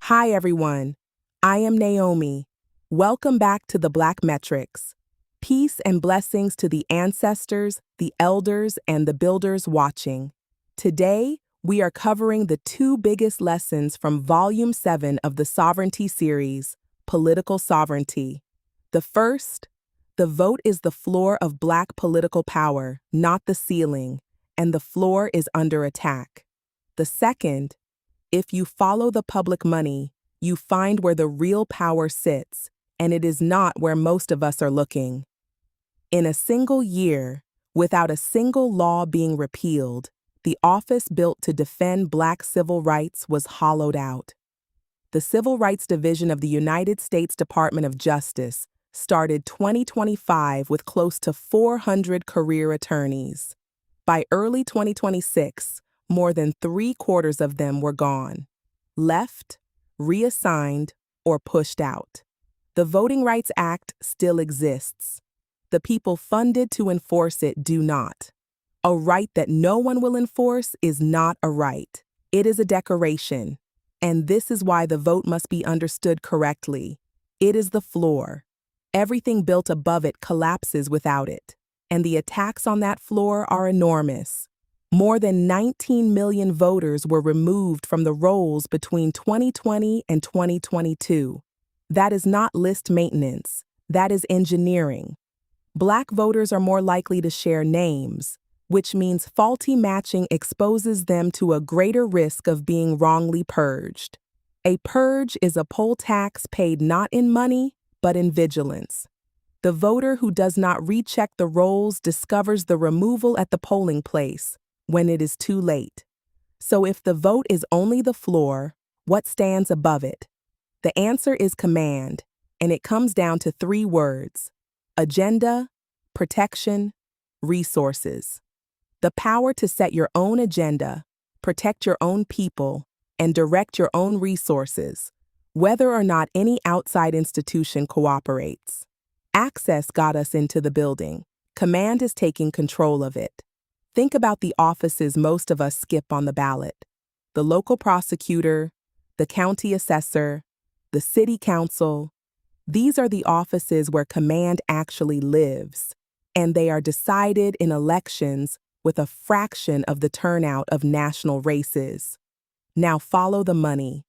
Hi, everyone. I am Naomi. Welcome back to the Black Metrics. Peace and blessings to the ancestors, the elders, and the builders watching. Today, we are covering the two biggest lessons from Volume 7 of the Sovereignty series, Political Sovereignty. The first, the vote is the floor of Black political power, not the ceiling, and the floor is under attack. The second, if you follow the public money, you find where the real power sits, and it is not where most of us are looking. In a single year, without a single law being repealed, the office built to defend Black civil rights was hollowed out. The Civil Rights Division of the United States Department of Justice started 2025 with close to 400 career attorneys. By early 2026, more than 3/4 of them were gone, left, reassigned, or pushed out. The Voting Rights Act still exists. The people funded to enforce it do not. A right that no one will enforce is not a right. It is a decoration. And this is why the vote must be understood correctly. It is the floor. Everything built above it collapses without it. And the attacks on that floor are enormous. More than 19 million voters were removed from the rolls between 2020 and 2022. That is not list maintenance. That is engineering. Black voters are more likely to share names, which means faulty matching exposes them to a greater risk of being wrongly purged. A purge is a poll tax paid not in money, but in vigilance. The voter who does not recheck the rolls discovers the removal at the polling place when it is too late. So if the vote is only the floor, what stands above it? The answer is command, and it comes down to 3 words: agenda, protection, resources. The power to set your own agenda, protect your own people, and direct your own resources, whether or not any outside institution cooperates. Access got us into the building. Command is taking control of it. Think about the offices most of us skip on the ballot: the local prosecutor, the county assessor, the city council. These are the offices where command actually lives, and they are decided in elections with a fraction of the turnout of national races. Now follow the money.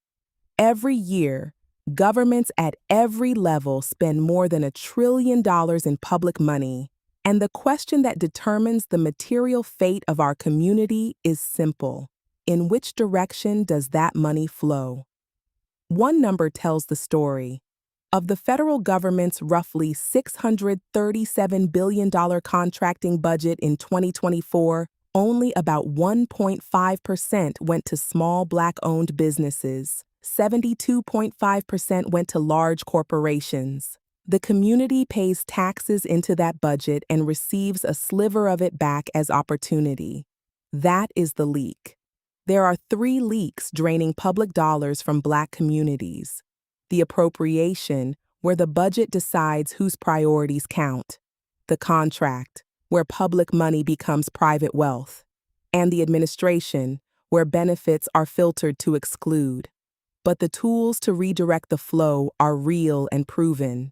Every year, governments at every level spend more than $1 trillion in public money. And the question that determines the material fate of our community is simple. In which direction does that money flow? One number tells the story. Of the federal government's roughly $637 billion contracting budget in 2024, only about 1.5% went to small Black-owned businesses. 72.5% went to large corporations. The community pays taxes into that budget and receives a sliver of it back as opportunity. That is the leak. There are 3 leaks draining public dollars from Black communities. The appropriation, where the budget decides whose priorities count. The contract, where public money becomes private wealth. And the administration, where benefits are filtered to exclude. But the tools to redirect the flow are real and proven.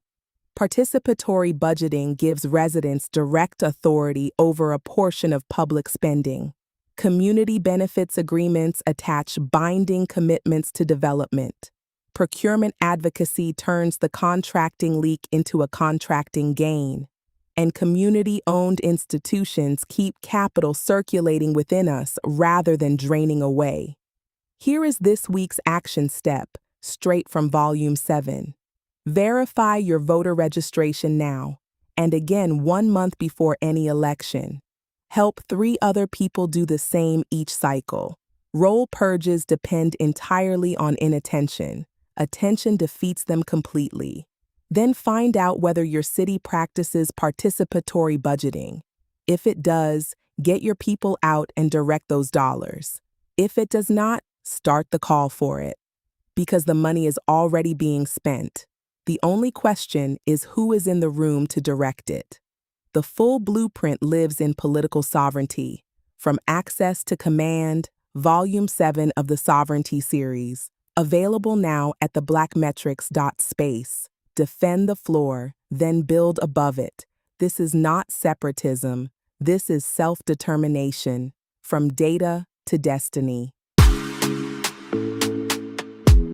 Participatory budgeting gives residents direct authority over a portion of public spending. Community benefits agreements attach binding commitments to development. Procurement advocacy turns the contracting leak into a contracting gain. And community-owned institutions keep capital circulating within us rather than draining away. Here is this week's action step, straight from Volume 7. Verify your voter registration now, and again 1 month before any election. Help 3 other people do the same each cycle. Roll purges depend entirely on inattention. Attention defeats them completely. Then find out whether your city practices participatory budgeting. If it does, get your people out and direct those dollars. If it does not, start the call for it. Because the money is already being spent. The only question is who is in the room to direct it. The full blueprint lives in Political Sovereignty. From Access to Command, Volume 7 of the Sovereignty series. Available now at theblackmetrics.space. Defend the floor, then build above it. This is not separatism. This is self-determination. From data to destiny.